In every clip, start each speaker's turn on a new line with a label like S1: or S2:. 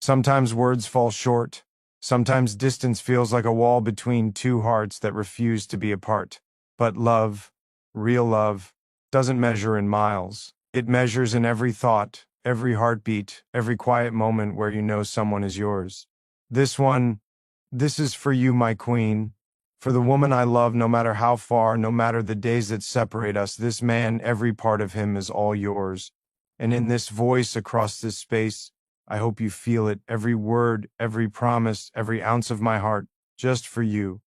S1: Sometimes words fall short. Sometimes distance feels like a wall between two hearts that refuse to be apart. But love, real love, doesn't measure in miles. It measures in every thought, every heartbeat, every quiet moment where you know someone is yours. This one, this is for you, my queen. For the woman I love, no matter how far, no matter the days that separate us, this man, every part of him is all yours. And in this voice across this space, I hope you feel it, every word, every promise, every ounce of my heart, just for you.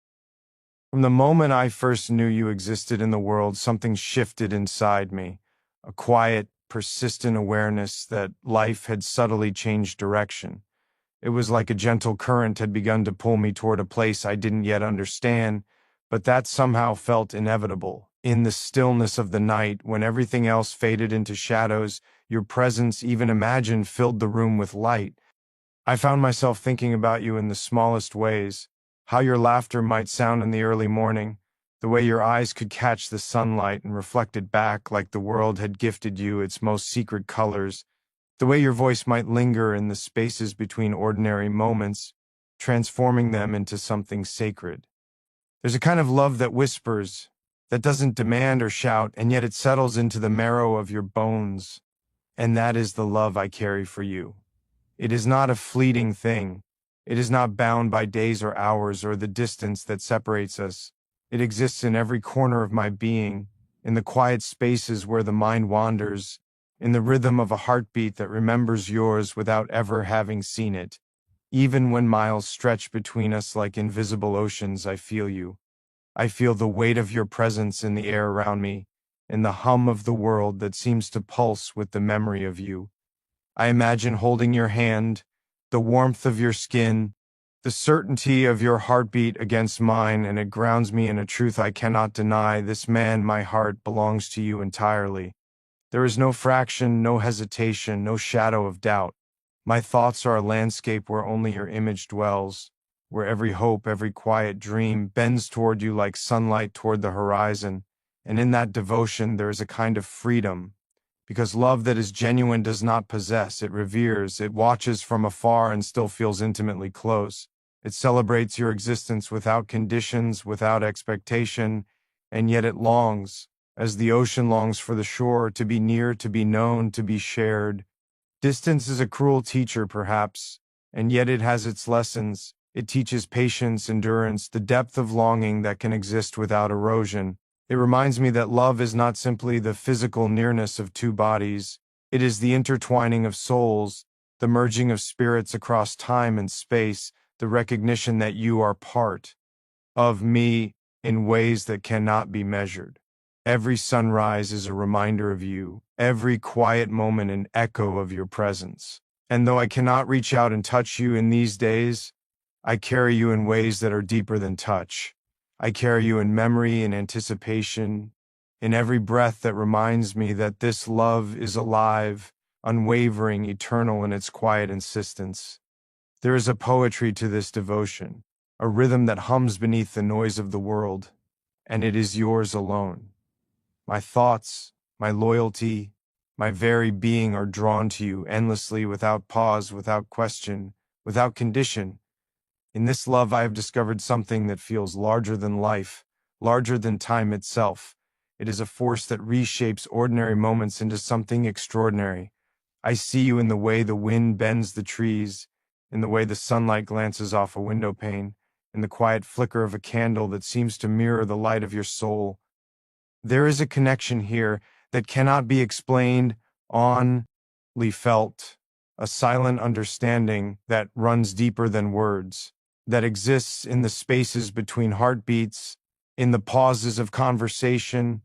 S1: From the moment I first knew you existed in the world, something shifted inside me, a quiet, persistent awareness that life had subtly changed direction. It was like a gentle current had begun to pull me toward a place I didn't yet understand, but that somehow felt inevitable. In the stillness of the night, when everything else faded into shadows, your presence, even imagined, filled the room with light. I found myself thinking about you in the smallest ways, how your laughter might sound in the early morning, the way your eyes could catch the sunlight and reflect it back like the world had gifted you its most secret colors, the way your voice might linger in the spaces between ordinary moments, transforming them into something sacred. There's a kind of love that whispers, that doesn't demand or shout, and yet it settles into the marrow of your bones. And that is the love I carry for you. It is not a fleeting thing. It is not bound by days or hours or the distance that separates us. It exists in every corner of my being, in the quiet spaces where the mind wanders, in the rhythm of a heartbeat that remembers yours without ever having seen it. Even when miles stretch between us like invisible oceans, I feel you. I feel the weight of your presence in the air around me, in the hum of the world that seems to pulse with the memory of you. I imagine holding your hand, the warmth of your skin, the certainty of your heartbeat against mine, and it grounds me in a truth I cannot deny. This man, my heart, belongs to you entirely. There is no fraction, no hesitation, no shadow of doubt. My thoughts are a landscape where only your image dwells, where every hope, every quiet dream bends toward you like sunlight toward the horizon, and in that devotion there is a kind of freedom, because love that is genuine does not possess, it reveres, it watches from afar and still feels intimately close. It celebrates your existence without conditions, without expectation, and yet it longs, as the ocean longs for the shore, to be near, to be known, to be shared. Distance is a cruel teacher, perhaps, and yet it has its lessons. It teaches patience, endurance, the depth of longing that can exist without erosion. It reminds me that love is not simply the physical nearness of two bodies. It is the intertwining of souls, the merging of spirits across time and space, the recognition that you are part of me in ways that cannot be measured. Every sunrise is a reminder of you, every quiet moment an echo of your presence. And though I cannot reach out and touch you in these days, I carry you in ways that are deeper than touch. I carry you in memory and anticipation, in every breath that reminds me that this love is alive, unwavering, eternal in its quiet insistence. There is a poetry to this devotion, a rhythm that hums beneath the noise of the world, and it is yours alone. My thoughts, my loyalty, my very being are drawn to you endlessly, without pause, without question, without condition. In this love I have discovered something that feels larger than life, larger than time itself. It is a force that reshapes ordinary moments into something extraordinary. I see you in the way the wind bends the trees, in the way the sunlight glances off a window pane, in the quiet flicker of a candle that seems to mirror the light of your soul. There is a connection here that cannot be explained, only felt, a silent understanding that runs deeper than words, that exists in the spaces between heartbeats, in the pauses of conversation,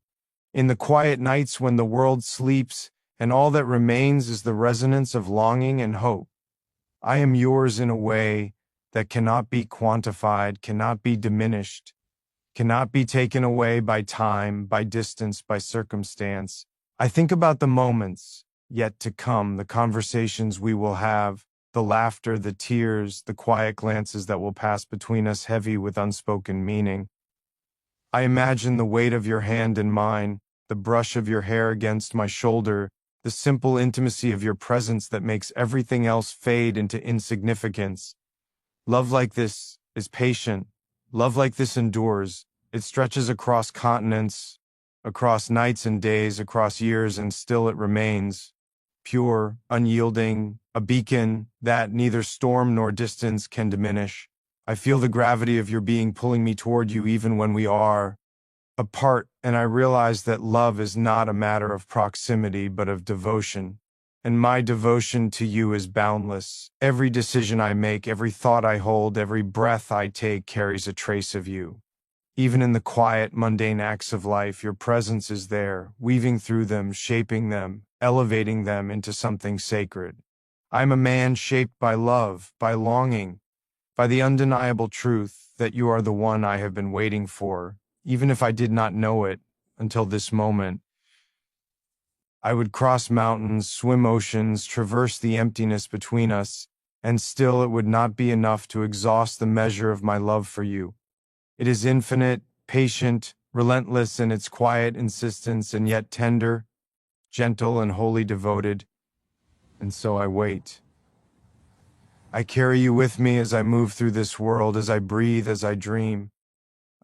S1: in the quiet nights when the world sleeps and all that remains is the resonance of longing and hope. I am yours in a way that cannot be quantified, cannot be diminished, cannot be taken away by time, by distance, by circumstance. I think about the moments yet to come, the conversations we will have, the laughter, the tears, the quiet glances that will pass between us heavy with unspoken meaning. I imagine the weight of your hand in mine, the brush of your hair against my shoulder, the simple intimacy of your presence that makes everything else fade into insignificance. Love like this is patient. Love like this endures. It stretches across continents, across nights and days, across years, and still it remains. Pure, unyielding, a beacon that neither storm nor distance can diminish. I feel the gravity of your being pulling me toward you even when we are apart, and I realize that love is not a matter of proximity but of devotion. And my devotion to you is boundless. Every decision I make, every thought I hold, every breath I take carries a trace of you. Even in the quiet, mundane acts of life, your presence is there, weaving through them, shaping them, elevating them into something sacred. I'm a man shaped by love, by longing, by the undeniable truth that you are the one I have been waiting for, even if I did not know it until this moment. I would cross mountains, swim oceans, traverse the emptiness between us, and still it would not be enough to exhaust the measure of my love for you. It is infinite, patient, relentless in its quiet insistence, and yet tender, gentle, and wholly devoted. And so I wait. I carry you with me as I move through this world, as I breathe, as I dream.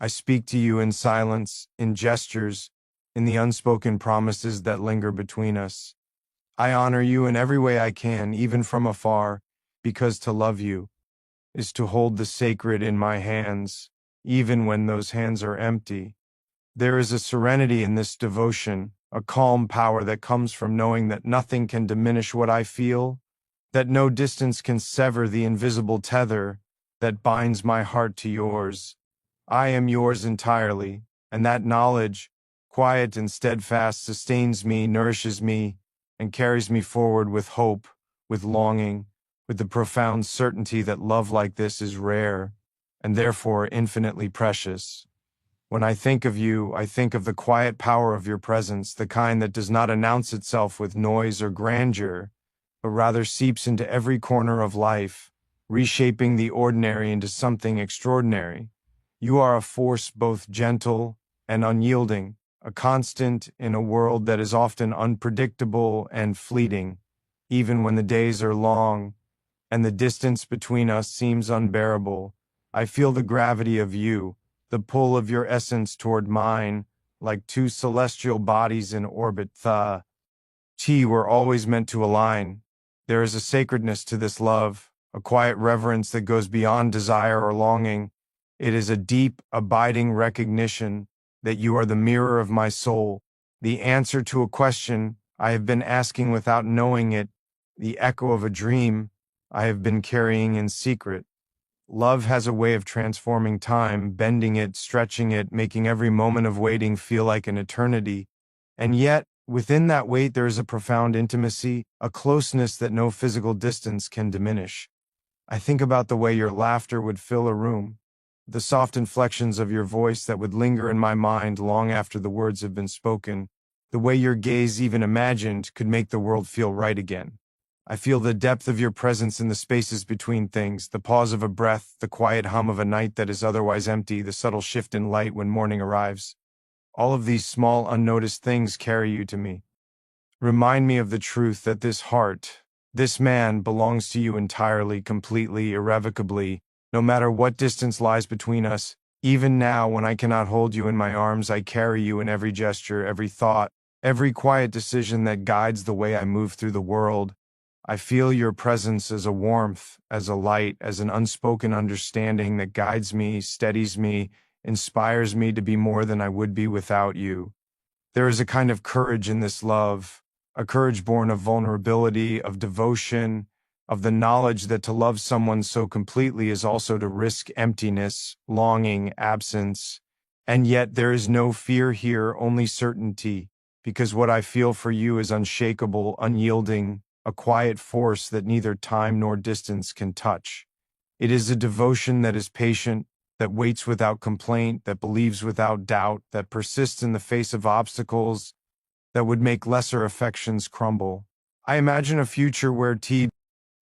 S1: I speak to you in silence, in gestures, in the unspoken promises that linger between us. I honor you in every way I can, even from afar, because to love you is to hold the sacred in my hands, even when those hands are empty. There is a serenity in this devotion, a calm power that comes from knowing that nothing can diminish what I feel, that no distance can sever the invisible tether that binds my heart to yours. I am yours entirely, and that knowledge, quiet and steadfast, sustains me, nourishes me, and carries me forward with hope, with longing, with the profound certainty that love like this is rare, and therefore infinitely precious. When I think of you, I think of the quiet power of your presence, the kind that does not announce itself with noise or grandeur, but rather seeps into every corner of life, reshaping the ordinary into something extraordinary. You are a force both gentle and unyielding, a constant in a world that is often unpredictable and fleeting, even when the days are long and the distance between us seems unbearable. I feel the gravity of you, the pull of your essence toward mine, like two celestial bodies in orbit. The T were always meant to align. There is a sacredness to this love, a quiet reverence that goes beyond desire or longing. It is a deep, abiding recognition that you are the mirror of my soul, the answer to a question I have been asking without knowing it, the echo of a dream I have been carrying in secret. Love has a way of transforming time, bending it, stretching it, making every moment of waiting feel like an eternity. And yet, within that wait, there is a profound intimacy, a closeness that no physical distance can diminish. I think about the way your laughter would fill a room, the soft inflections of your voice that would linger in my mind long after the words have been spoken, the way your gaze, even imagined, could make the world feel right again. I feel the depth of your presence in the spaces between things, the pause of a breath, the quiet hum of a night that is otherwise empty, the subtle shift in light when morning arrives. All of these small, unnoticed things carry you to me. Remind me of the truth that this heart, this man, belongs to you entirely, completely, irrevocably, no matter what distance lies between us. Even now, when I cannot hold you in my arms, I carry you in every gesture, every thought, every quiet decision that guides the way I move through the world. I feel your presence as a warmth, as a light, as an unspoken understanding that guides me, steadies me, inspires me to be more than I would be without you. There is a kind of courage in this love, a courage born of vulnerability, of devotion, of the knowledge that to love someone so completely is also to risk emptiness, longing, absence. And yet there is no fear here, only certainty, because what I feel for you is unshakable, unyielding, a quiet force that neither time nor distance can touch. It is a devotion that is patient, that waits without complaint, that believes without doubt, that persists in the face of obstacles that would make lesser affections crumble. I imagine a future where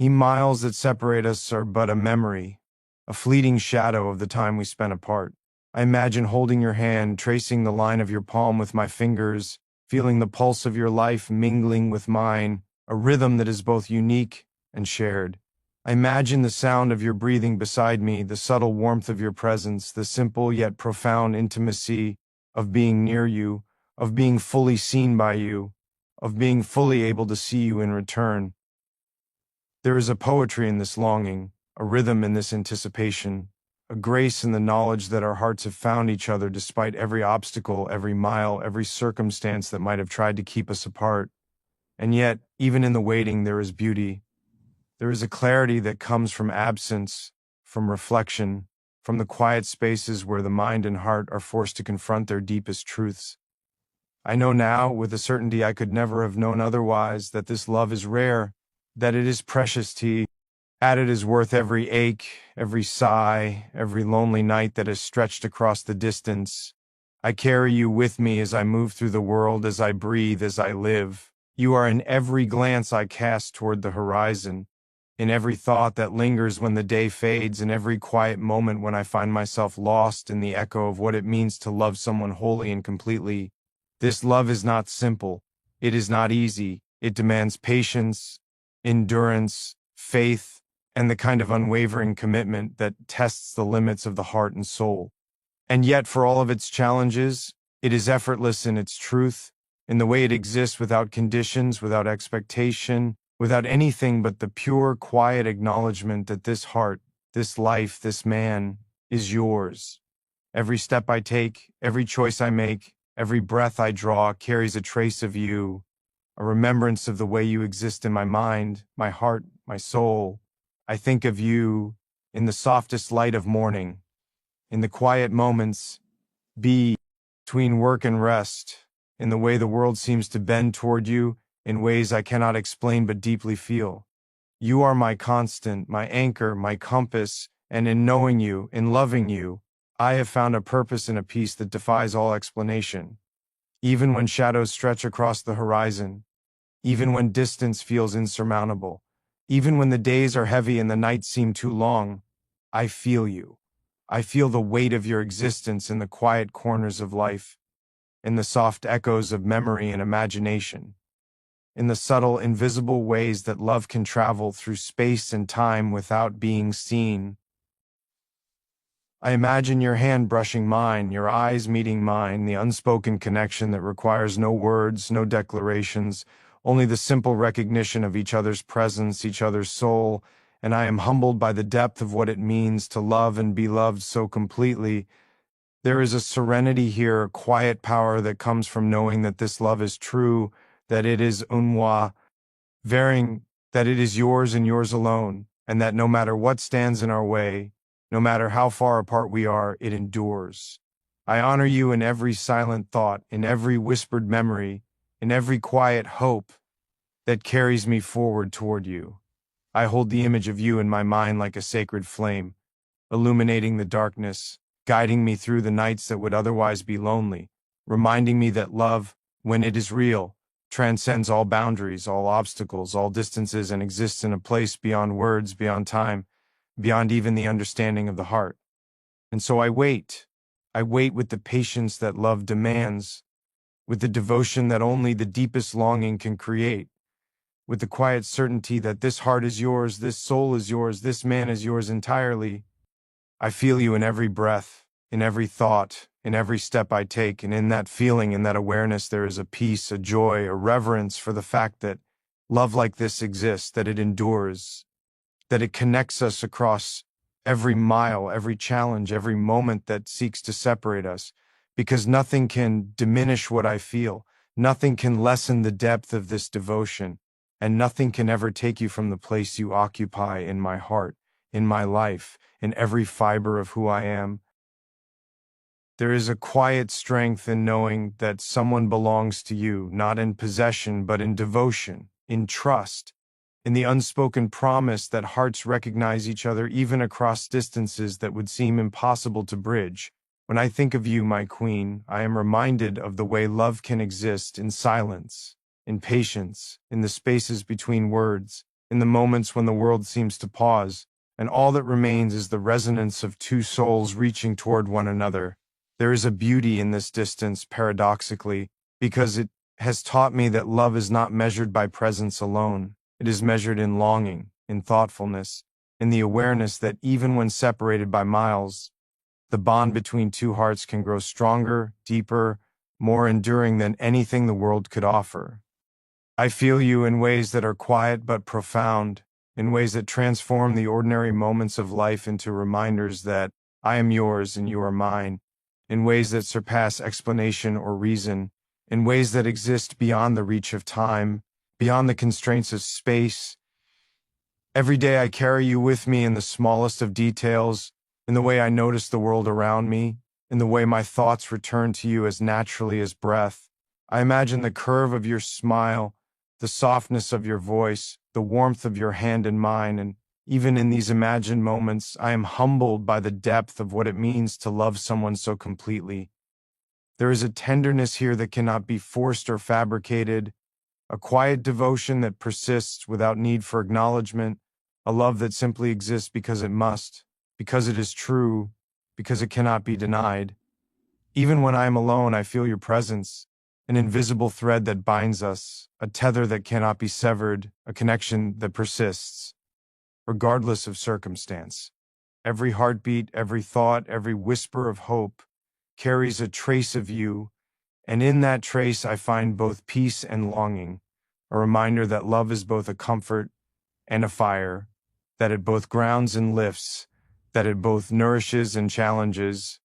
S1: miles that separate us are but a memory, a fleeting shadow of the time we spent apart. I imagine holding your hand, tracing the line of your palm with my fingers, feeling the pulse of your life mingling with mine, a rhythm that is both unique and shared. I imagine the sound of your breathing beside me, the subtle warmth of your presence, the simple yet profound intimacy of being near you, of being fully seen by you, of being fully able to see you in return. There is a poetry in this longing, a rhythm in this anticipation, a grace in the knowledge that our hearts have found each other despite every obstacle, every mile, every circumstance that might have tried to keep us apart. And yet, even in the waiting, there is beauty. There is a clarity that comes from absence, from reflection, from the quiet spaces where the mind and heart are forced to confront their deepest truths. I know now, with a certainty I could never have known otherwise, that this love is rare, that it is precious tea. At it is worth every ache, every sigh, every lonely night that is stretched across the distance. I carry you with me as I move through the world, as I breathe, as I live. You are in every glance I cast toward the horizon, in every thought that lingers when the day fades, in every quiet moment when I find myself lost in the echo of what it means to love someone wholly and completely. This love is not simple. It is not easy. It demands patience, endurance, faith, and the kind of unwavering commitment that tests the limits of the heart and soul. And yet, for all of its challenges, it is effortless in its truth, in the way it exists without conditions, without expectation, without anything but the pure, quiet acknowledgement that this heart, this life, this man is yours. Every step I take, every choice I make, every breath I draw carries a trace of you, a remembrance of the way you exist in my mind, my heart, my soul. I think of you in the softest light of morning, in the quiet moments, between work and rest, in the way the world seems to bend toward you in ways I cannot explain but deeply feel. You are my constant, my anchor, my compass, and in knowing you, in loving you, I have found a purpose and a peace that defies all explanation. Even when shadows stretch across the horizon, even when distance feels insurmountable, even when the days are heavy and the nights seem too long, I feel you. I feel the weight of your existence in the quiet corners of life, in the soft echoes of memory and imagination, in the subtle, invisible ways that love can travel through space and time without being seen. I imagine your hand brushing mine, your eyes meeting mine, the unspoken connection that requires no words, no declarations, only the simple recognition of each other's presence, each other's soul, and I am humbled by the depth of what it means to love and be loved so completely. There is a serenity here, a quiet power that comes from knowing that this love is true, that it is unwavering, that it is yours and yours alone, and that no matter what stands in our way, no matter how far apart we are, it endures. I honor you in every silent thought, in every whispered memory, in every quiet hope that carries me forward toward you. I hold the image of you in my mind like a sacred flame, illuminating the darkness, guiding me through the nights that would otherwise be lonely, reminding me that love, when it is real, transcends all boundaries, all obstacles, all distances, and exists in a place beyond words, beyond time, beyond even the understanding of the heart. And so I wait. I wait with the patience that love demands, with the devotion that only the deepest longing can create, with the quiet certainty that this heart is yours, this soul is yours, this man is yours entirely. I feel you in every breath, in every thought, in every step I take, and in that feeling, in that awareness, there is a peace, a joy, a reverence for the fact that love like this exists, that it endures, that it connects us across every mile, every challenge, every moment that seeks to separate us, because nothing can diminish what I feel, nothing can lessen the depth of this devotion, and nothing can ever take you from the place you occupy in my heart, in my life, in every fiber of who I am. There is a quiet strength in knowing that someone belongs to you, not in possession, but in devotion, in trust, in the unspoken promise that hearts recognize each other even across distances that would seem impossible to bridge. When I think of you, my queen, I am reminded of the way love can exist in silence, in patience, in the spaces between words, in the moments when the world seems to pause, and all that remains is the resonance of two souls reaching toward one another. There is a beauty in this distance, paradoxically, because it has taught me that love is not measured by presence alone. It is measured in longing, in thoughtfulness, in the awareness that even when separated by miles, the bond between two hearts can grow stronger, deeper, more enduring than anything the world could offer. I feel you in ways that are quiet but profound, in ways that transform the ordinary moments of life into reminders that I am yours and you are mine, in ways that surpass explanation or reason, in ways that exist beyond the reach of time, beyond the constraints of space. Every day I carry you with me in the smallest of details, in the way I notice the world around me, in the way my thoughts return to you as naturally as breath. I imagine the curve of your smile, the softness of your voice, the warmth of your hand in mine, and even in these imagined moments, I am humbled by the depth of what it means to love someone so completely. There is a tenderness here that cannot be forced or fabricated, a quiet devotion that persists without need for acknowledgement, a love that simply exists because it must, because it is true, because it cannot be denied. Even when I am alone, I feel your presence, an invisible thread that binds us, a tether that cannot be severed, a connection that persists, regardless of circumstance. Every heartbeat, every thought, every whisper of hope carries a trace of you, and in that trace I find both peace and longing, a reminder that love is both a comfort and a fire, that it both grounds and lifts, that it both nourishes and challenges,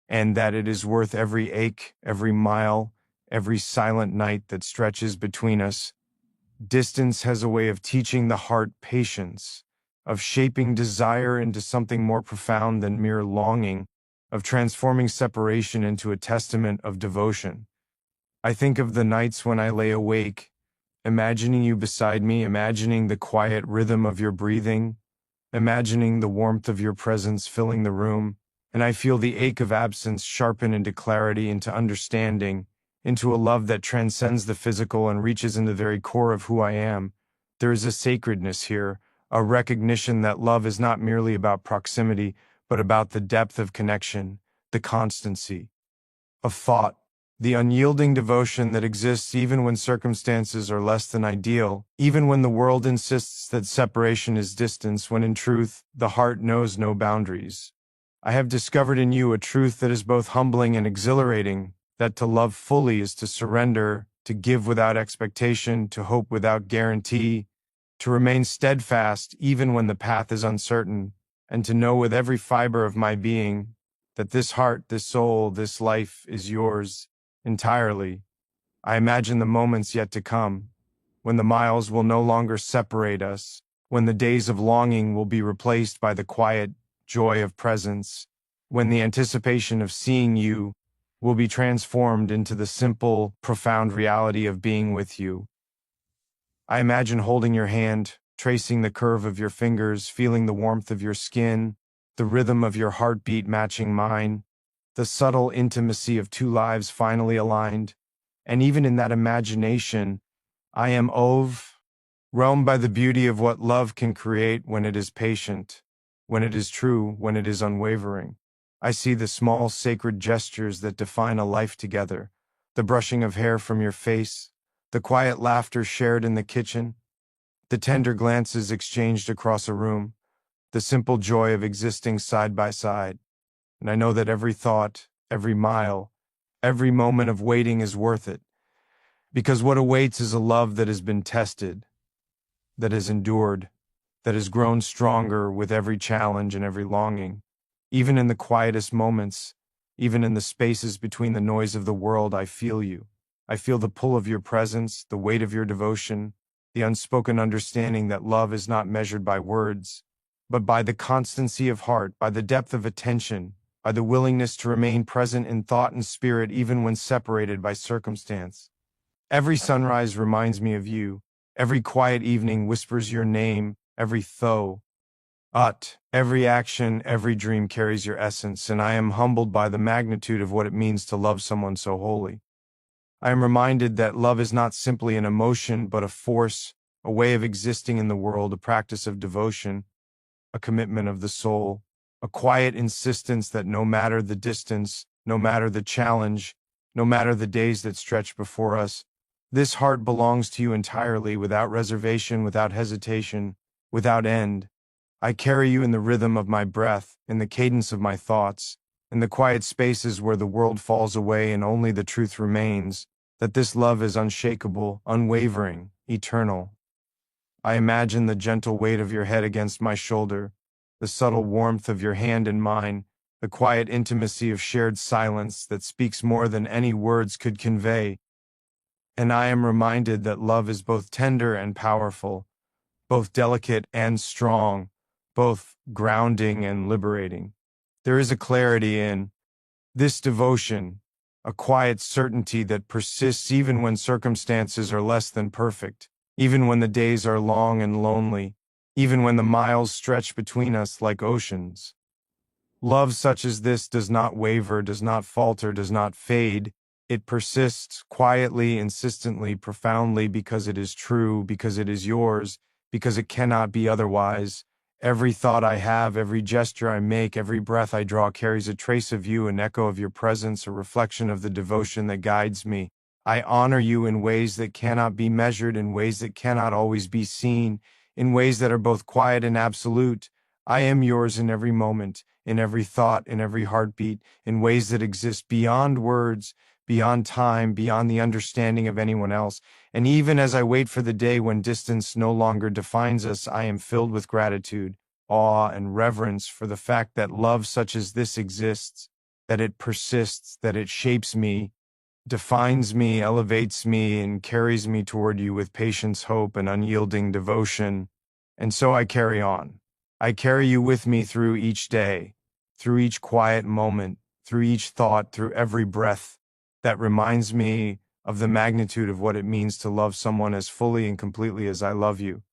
S1: and that it is worth every ache, every mile, every silent night that stretches between us. Distance has a way of teaching the heart patience, of shaping desire into something more profound than mere longing, of transforming separation into a testament of devotion. I think of the nights when I lay awake, imagining you beside me, imagining the quiet rhythm of your breathing, imagining the warmth of your presence filling the room, and I feel the ache of absence sharpen into clarity, into understanding, into a love that transcends the physical and reaches into the very core of who I am. There is a sacredness here, a recognition that love is not merely about proximity, but about the depth of connection, the constancy of thought, the unyielding devotion that exists even when circumstances are less than ideal, even when the world insists that separation is distance, when in truth, the heart knows no boundaries. I have discovered in you a truth that is both humbling and exhilarating, that to love fully is to surrender, to give without expectation, to hope without guarantee, to remain steadfast even when the path is uncertain, and to know with every fiber of my being that this heart, this soul, this life is yours entirely. I imagine the moments yet to come, when the miles will no longer separate us, when the days of longing will be replaced by the quiet joy of presence, when the anticipation of seeing you will be transformed into the simple, profound reality of being with you. I imagine holding your hand, tracing the curve of your fingers, feeling the warmth of your skin, the rhythm of your heartbeat matching mine, the subtle intimacy of two lives finally aligned. And even in that imagination, I am overwhelmed by the beauty of what love can create when it is patient, when it is true, when it is unwavering. I see the small sacred gestures that define a life together, the brushing of hair from your face, the quiet laughter shared in the kitchen, the tender glances exchanged across a room, the simple joy of existing side by side. And I know that every thought, every mile, every moment of waiting is worth it, because what awaits is a love that has been tested, that has endured, that has grown stronger with every challenge and every longing. Even in the quietest moments, even in the spaces between the noise of the world, I feel you. I feel the pull of your presence, the weight of your devotion, the unspoken understanding that love is not measured by words, but by the constancy of heart, by the depth of attention, by the willingness to remain present in thought and spirit even when separated by circumstance. Every sunrise reminds me of you. Every quiet evening whispers your name. Every every action, every dream carries your essence, and I am humbled by the magnitude of what it means to love someone so wholly. I am reminded that love is not simply an emotion, but a force, a way of existing in the world, a practice of devotion, a commitment of the soul, a quiet insistence that no matter the distance, no matter the challenge, no matter the days that stretch before us, This heart belongs to you entirely, without reservation, without hesitation, without end. I carry you in the rhythm of my breath, in the cadence of my thoughts, in the quiet spaces where the world falls away and only the truth remains, that this love is unshakable, unwavering, eternal. I imagine the gentle weight of your head against my shoulder, the subtle warmth of your hand in mine, the quiet intimacy of shared silence that speaks more than any words could convey. And I am reminded that love is both tender and powerful, both delicate and strong, both grounding and liberating. There is a clarity in this devotion, a quiet certainty that persists even when circumstances are less than perfect, even when the days are long and lonely, even when the miles stretch between us like oceans. Love such as this does not waver, does not falter, does not fade. It persists quietly, insistently, profoundly, because it is true, because it is yours, because it cannot be otherwise. Every thought I have, every gesture I make, every breath I draw carries a trace of you, an echo of your presence, a reflection of the devotion that guides me. I honor you in ways that cannot be measured, in ways that cannot always be seen, in ways that are both quiet and absolute. I am yours in every moment, in every thought, in every heartbeat, in ways that exist beyond words, beyond time, beyond the understanding of anyone else. And even as I wait for the day when distance no longer defines us, I am filled with gratitude, awe, and reverence for the fact that love such as this exists, that it persists, that it shapes me, defines me, elevates me, and carries me toward you with patience, hope, and unyielding devotion. And so I carry on. I carry you with me through each day, through each quiet moment, through each thought, through every breath that reminds me of the magnitude of what it means to love someone as fully and completely as I love you.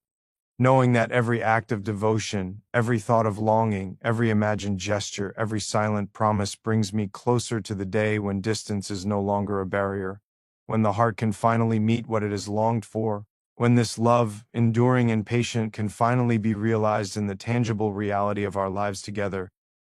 S1: Knowing that every act of devotion, every thought of longing, every imagined gesture, every silent promise brings me closer to the day when distance is no longer a barrier, when the heart can finally meet what it has longed for, when this love, enduring and patient, can finally be realized in the tangible reality of our lives together.